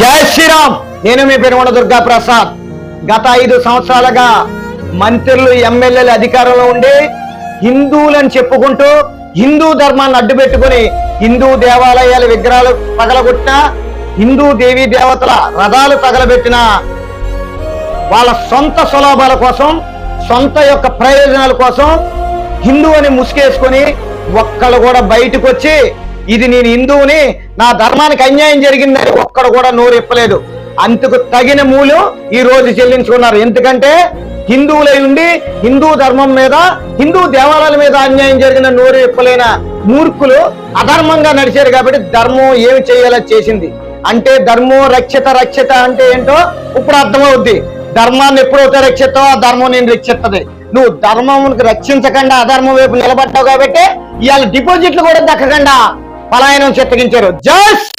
జై శ్రీరామ్. నేను మీ పెనుగొండ దుర్గా ప్రసాద్. గత 5 సంవత్సరాలుగా మంత్రులు, ఎమ్మెల్యేలు అధికారంలో ఉండి హిందువులని చెప్పుకుంటూ హిందూ ధర్మాన్ని అడ్డుపెట్టుకుని హిందూ దేవాలయాల విగ్రహాలు తగలగొట్టిన, హిందూ దేవీ దేవతల రథాలు తగలబెట్టిన, వాళ్ళ సొంత సులాభాల కోసం, సొంత యొక్క ప్రయోజనాల కోసం హిందూ అని ముసుగేసుకొని ఒక్కళ్ళు కూడా బయటకు వచ్చి ఇది నేను హిందువుని, నా ధర్మానికి అన్యాయం జరిగిందని ఒక్కడు కూడా నోరు ఇప్పలేదు. అందుకు తగిన మూల్యం ఈ రోజు చెల్లించుకున్నారు. ఎందుకంటే హిందువులై ఉండి హిందూ ధర్మం మీద, హిందూ దేవాలయాల మీద అన్యాయం జరిగిన నోరు ఇప్పలేన మూర్ఖులు అధర్మంగా నడిచారు. కాబట్టి ధర్మం ఏమి చేయాలో చేసింది. అంటే ధర్మం రక్షిత రక్షిత అంటే ఏంటో ఇప్పుడు అర్థమవుద్ది. ధర్మాన్ని ఎప్పుడైతే రక్షిస్తావో ఆ ధర్మం నేను రక్షిస్తుంది. నువ్వు ధర్మానికి రక్షించకుండా అధర్మం వైపు నిలబడ్డావు కాబట్టి ఇవాళ డిపాజిట్లు కూడా దక్కకుండా పలాయనం చిత్తగించారు. జస్ట్